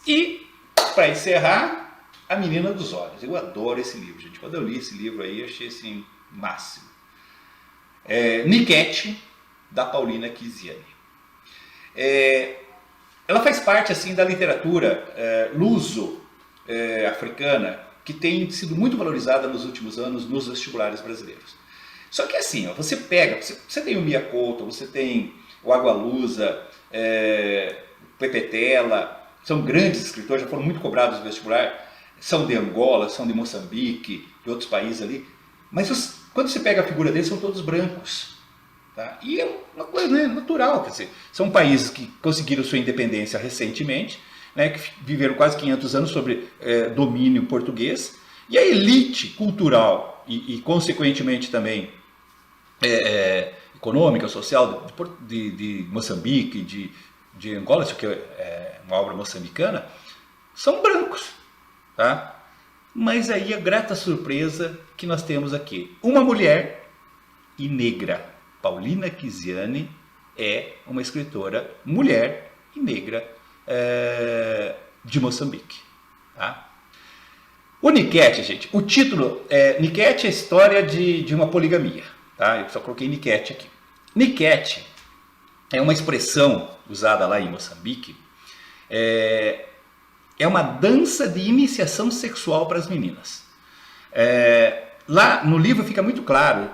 E, para encerrar, A Menina dos Olhos. Eu adoro esse livro, gente. Quando eu li esse livro aí, eu achei assim, máximo. Niquete, da Paulina Chiziane. Ela faz parte assim da literatura luso-africana, que tem sido muito valorizada nos últimos anos nos vestibulares brasileiros. Só que assim, ó, você pega, você tem o Mia Couto, você tem o Agualusa, Pepetela, são grandes escritores, já foram muito cobrados no vestibular, são de Angola, são de Moçambique, de outros países ali, mas quando você pega a figura deles, são todos brancos. Tá? E é uma coisa, né, natural, quer dizer, são países que conseguiram sua independência recentemente, né, que viveram quase 500 anos sobre domínio português, e a elite cultural e consequentemente também econômica, social de Moçambique, de Angola, isso aqui é uma obra moçambicana, são brancos. Tá? Mas aí a grata surpresa que nós temos aqui, uma mulher e negra. Paulina Chiziane é uma escritora mulher e negra de Moçambique. Tá? O Niquete, gente, o título Niquete é a história de uma poligamia. Tá? Eu só coloquei Niquete aqui. Niquete é uma expressão usada lá em Moçambique, é uma dança de iniciação sexual para as meninas. Lá no livro fica muito claro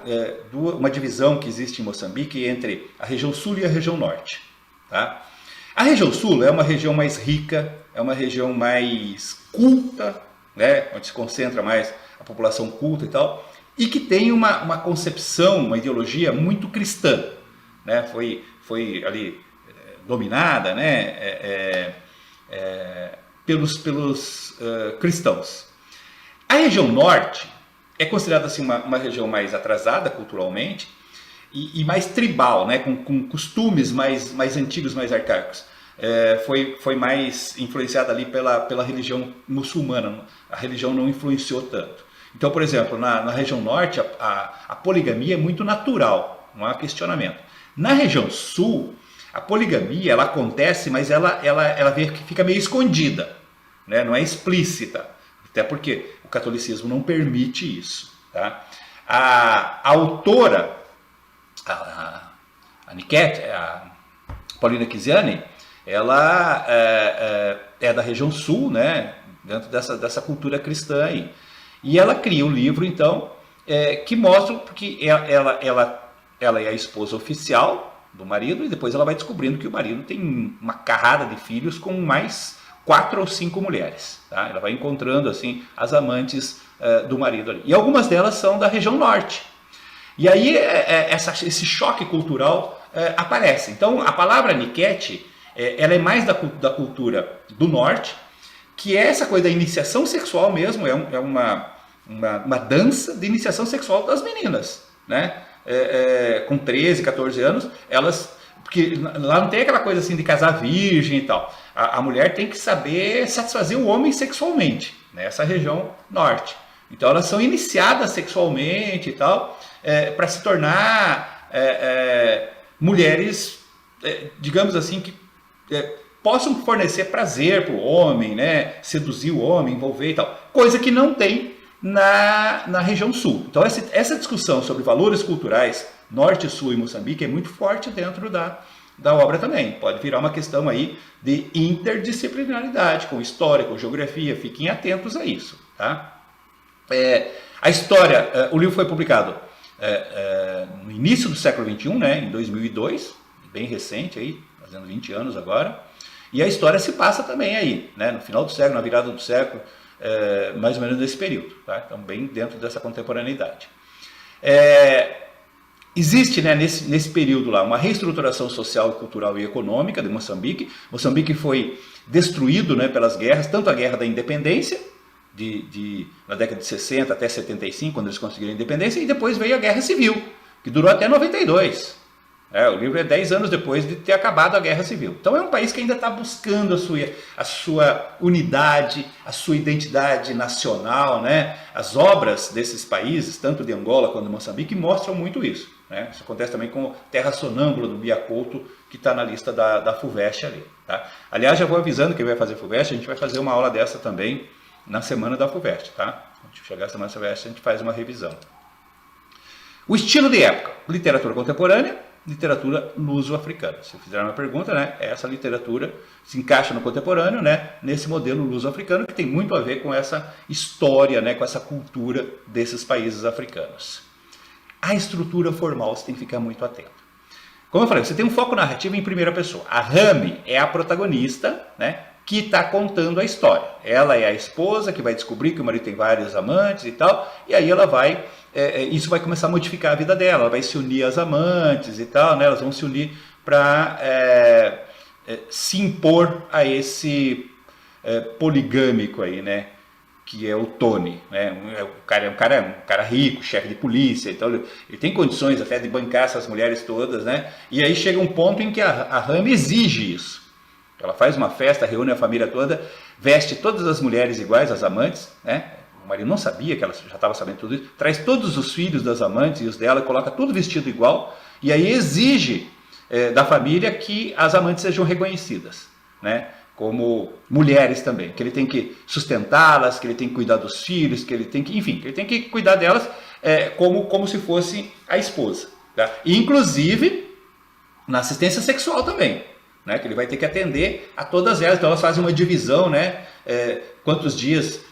uma divisão que existe em Moçambique entre a região sul e a região norte. Tá? A região sul é uma região mais rica, é uma região mais culta, né, onde se concentra mais a população culta e tal, e que tem uma concepção, uma ideologia muito cristã. Né? Foi ali dominada, né, pelos cristãos. A região norte é considerada assim, uma região mais atrasada culturalmente e mais tribal, né, com costumes mais antigos, mais arcaicos. Foi mais influenciada ali pela religião muçulmana, a religião não influenciou tanto. Então, por exemplo, na região norte a poligamia é muito natural, não há questionamento. Na região sul, a poligamia ela acontece, mas ela fica meio escondida, né, não é explícita. Até porque o catolicismo não permite isso. Tá? A autora, a Niquete, a Paulina Chiziane, ela é da região sul, né, dentro dessa cultura cristã aí. E ela cria um livro, então, que mostra que ela é a esposa oficial do marido e depois ela vai descobrindo que o marido tem uma carrada de filhos com mais 4 ou 5 mulheres. Tá? Ela vai encontrando assim as amantes do marido ali. E algumas delas são da região norte. E aí esse choque cultural aparece. Então a palavra Niquete ela é mais da cultura do norte, que é essa coisa da iniciação sexual mesmo, é uma dança de iniciação sexual das meninas. Né? Com 13, 14 anos, porque lá não tem aquela coisa assim de casar virgem e tal. A mulher tem que saber satisfazer o homem sexualmente, nessa região norte. Então elas são iniciadas sexualmente e tal, para se tornar mulheres, digamos assim, que possam fornecer prazer para o homem, né? Seduzir o homem, envolver e tal. Coisa que não tem na região sul. Então essa discussão sobre valores culturais norte, sul e Moçambique é muito forte dentro da obra também. Pode virar uma questão aí de interdisciplinaridade, com história, com geografia, fiquem atentos a isso. Tá? A história, o livro foi publicado no início do século XXI, né, em 2002, bem recente, aí, fazendo 20 anos agora, e a história se passa também aí, né, no final do século, na virada do século, mais ou menos nesse período, tá? Então bem dentro dessa contemporaneidade. Existe, né, nesse período lá uma reestruturação social, cultural e econômica de Moçambique. Moçambique foi destruído, né, pelas guerras, tanto a guerra da independência, na década de 60 até 75, quando eles conseguiram a independência, e depois veio a Guerra Civil, que durou até 92. O livro é 10 anos depois de ter acabado a Guerra Civil. Então é um país que ainda está buscando a sua unidade, a sua identidade nacional. Né? As obras desses países, tanto de Angola quanto de Moçambique, mostram muito isso. né? Isso acontece também com Terra Sonâmbula do Bia Couto, que está na lista da FUVEST ali. Tá? Aliás, já vou avisando que vai fazer FUVEST, a gente vai fazer uma aula dessa também na semana da FUVEST. Tá? Quando chegar a semana da FUVEST, a gente faz uma revisão. O estilo de época: literatura contemporânea, literatura luso-africana. Se fizer uma pergunta, né, essa literatura se encaixa no contemporâneo, né, nesse modelo luso-africano, que tem muito a ver com essa história, né, com essa cultura desses países africanos. A estrutura formal você tem que ficar muito atento. Como eu falei, você tem um foco narrativo em primeira pessoa. A Rami é a protagonista, né, que está contando a história. Ela é a esposa que vai descobrir que o marido tem vários amantes e tal, e aí ela vai... isso vai começar a modificar a vida dela, ela vai se unir às amantes e tal, né? Elas vão se unir para se impor a esse poligâmico aí, né? Que é o Tony, né? O cara é um cara rico, chefe de polícia, então ele tem condições até de bancar essas mulheres todas, né? E aí chega um ponto em que a Rami exige isso. Ela faz uma festa, reúne a família toda, veste todas as mulheres iguais, as amantes, né? O marido não sabia, que ela já estava sabendo tudo isso, traz todos os filhos das amantes e os dela, coloca tudo vestido igual, e aí exige da família que as amantes sejam reconhecidas, né? Como mulheres também, que ele tem que sustentá-las, que ele tem que cuidar dos filhos, que ele tem que, enfim, que ele tem que cuidar delas como se fosse a esposa. Tá? E inclusive na assistência sexual também, né? Que ele vai ter que atender a todas elas, então elas fazem uma divisão, né? Quantos dias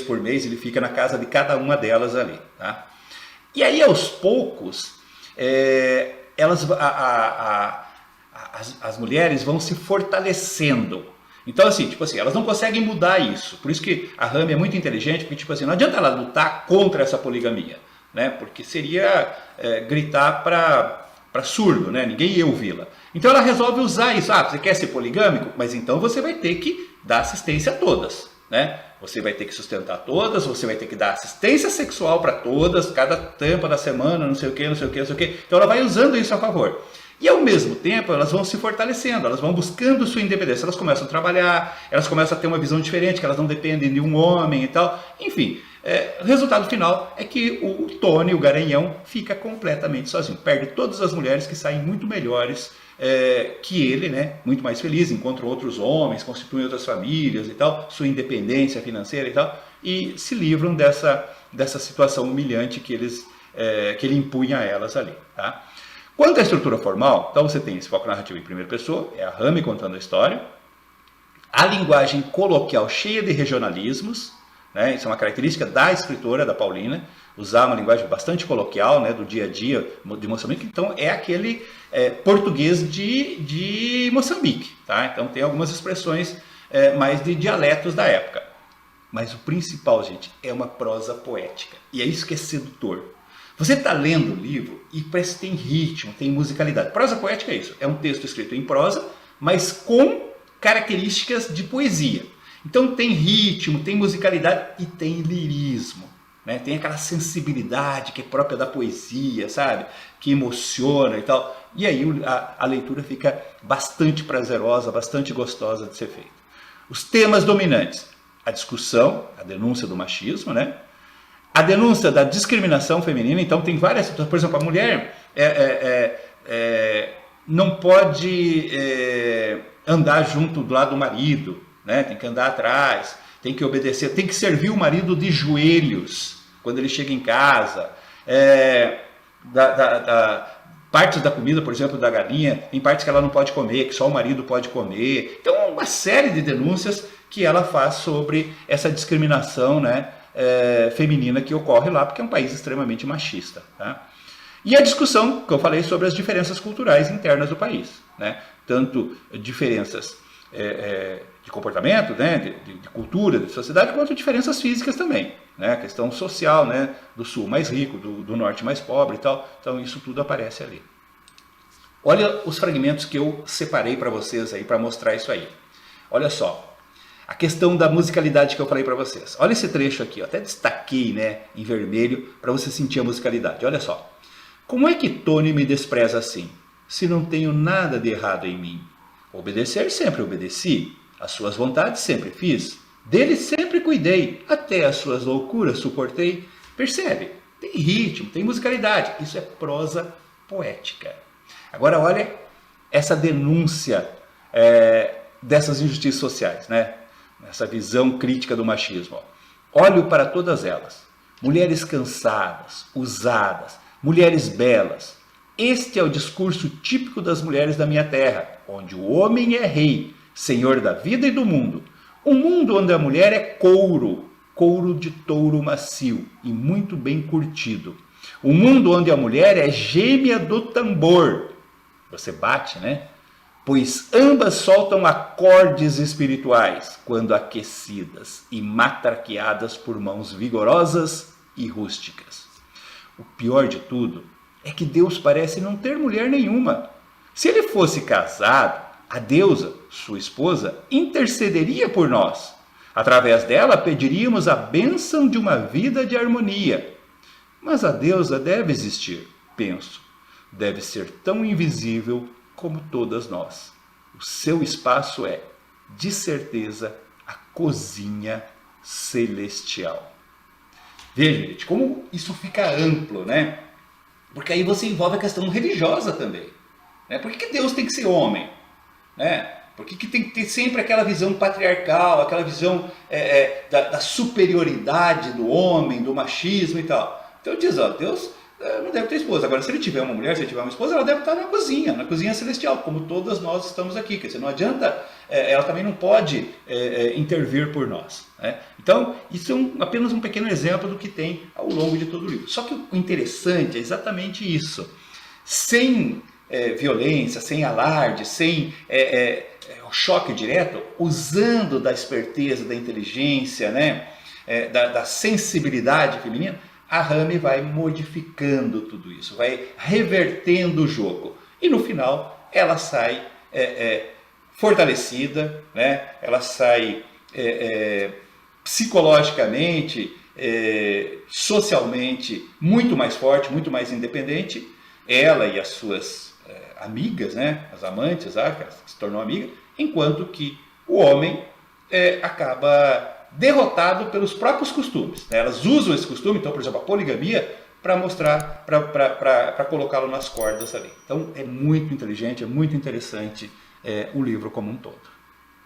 por mês ele fica na casa de cada uma delas ali. Tá? E aí, aos poucos, as mulheres vão se fortalecendo. Então, assim, tipo assim, elas não conseguem mudar isso. Por isso que a Rami é muito inteligente, porque tipo assim, não adianta ela lutar contra essa poligamia, né? Porque seria gritar para surdo, né? Ninguém ia ouvi-la. Então ela resolve usar isso. Você quer ser poligâmico? Mas então você vai ter que dar assistência a todas, né? Você vai ter que sustentar todas, você vai ter que dar assistência sexual para todas, cada tampa da semana, não sei o que, não sei o que, não sei o que. Então ela vai usando isso a favor. E ao mesmo tempo elas vão se fortalecendo, elas vão buscando sua independência, elas começam a trabalhar, elas começam a ter uma visão diferente, que elas não dependem de um homem e tal. Enfim, o resultado final é que o Tony, o Garanhão, fica completamente sozinho. Perde todas as mulheres, que saem muito melhores que ele, né? Muito mais feliz, encontram outros homens, constituem outras famílias e tal, sua independência financeira e tal, e se livram dessa situação humilhante que ele impunha a elas ali. Tá? Quanto à estrutura formal, então você tem esse foco narrativo em primeira pessoa, é a Rami contando a história, a linguagem coloquial cheia de regionalismos, né? Isso é uma característica da escritora, da Paulina, usar uma linguagem bastante coloquial, né, do dia a dia de Moçambique. Então é aquele português de Moçambique. Tá? Então tem algumas expressões mais de dialetos da época. Mas o principal, gente, é uma prosa poética. E é isso que é sedutor. Você está lendo o livro e parece que tem ritmo, tem musicalidade. Prosa poética é isso, é um texto escrito em prosa, mas com características de poesia. Então tem ritmo, tem musicalidade e tem lirismo. Né? Tem aquela sensibilidade que é própria da poesia, sabe? Que emociona e tal. E aí a leitura fica bastante prazerosa, bastante gostosa de ser feita. Os temas dominantes: a discussão, a denúncia do machismo, né? A denúncia da discriminação feminina. Então tem várias situações. Por exemplo, a mulher não pode andar junto do lado do marido, né? Tem que andar atrás, tem que obedecer, tem que servir o marido de joelhos quando ele chega em casa. Partes da comida, por exemplo, da galinha, tem partes que ela não pode comer, que só o marido pode comer. Então, uma série de denúncias que ela faz sobre essa discriminação, né, feminina que ocorre lá, porque é um país extremamente machista. Tá? E a discussão que eu falei sobre as diferenças culturais internas do país, né? Tanto diferenças de comportamento, né, de cultura, de sociedade, quanto diferenças físicas também, né, a questão social, né, do sul mais rico, do norte mais pobre e tal. Então isso tudo aparece ali. Olha os fragmentos que eu separei para vocês aí para mostrar isso aí. Olha só, a questão da musicalidade que eu falei para vocês. Olha esse trecho aqui, eu até destaquei, né, em vermelho para você sentir a musicalidade. Olha só. Como é que Tony me despreza assim, se não tenho nada de errado em mim? Obedecer sempre obedeci, as suas vontades sempre fiz, dele sempre cuidei, até as suas loucuras suportei. Percebe? tem ritmo, tem musicalidade. Isso é prosa poética. Agora olha essa denúncia dessas injustiças sociais, né? Essa visão crítica do machismo. Olho para todas elas. Mulheres cansadas, usadas, mulheres belas. Este é o discurso típico das mulheres da minha terra, onde o homem é rei, senhor da vida e do mundo. Um mundo onde a mulher é couro, couro de touro macio e muito bem curtido. Um mundo onde a mulher é gêmea do tambor. Você bate, né? Pois ambas soltam acordes espirituais quando aquecidas e matraqueadas por mãos vigorosas e rústicas. O pior de tudo é que Deus parece não ter mulher nenhuma. Se ele fosse casado, a deusa, sua esposa, intercederia por nós. Através dela pediríamos a bênção de uma vida de harmonia. Mas a deusa deve existir, penso. Deve ser tão invisível como todas nós. O seu espaço é, de certeza, a cozinha celestial. Veja, gente, como isso fica amplo, né? Porque aí você envolve a questão religiosa também. Né? Por que Deus tem que ser homem? Né? Por que tem que ter sempre aquela visão patriarcal, aquela visão da superioridade do homem, do machismo e tal? Então diz, ó, Deus não deve ter esposa. Agora, se ele tiver uma mulher, se ele tiver uma esposa, ela deve estar na cozinha celestial, como todas nós estamos aqui. Quer dizer, não adianta, ela também não pode intervir por nós. Né? Então, isso é apenas um pequeno exemplo do que tem ao longo de todo o livro. Só que o interessante é exatamente isso. Sem violência, sem alarde, sem o choque direto, usando da esperteza, da inteligência, né? Da sensibilidade feminina, a Rami vai modificando tudo isso, vai revertendo o jogo. E no final ela sai fortalecida, né? Ela sai psicologicamente, socialmente muito mais forte, muito mais independente. Ela e as suas amigas, né? As amantes, que se tornou amiga, enquanto que o homem acaba derrotado pelos próprios costumes. Né? Elas usam esse costume, então, por exemplo, a poligamia, para mostrar, para colocá-lo nas cordas ali. Então, é muito inteligente, é muito interessante o livro como um todo.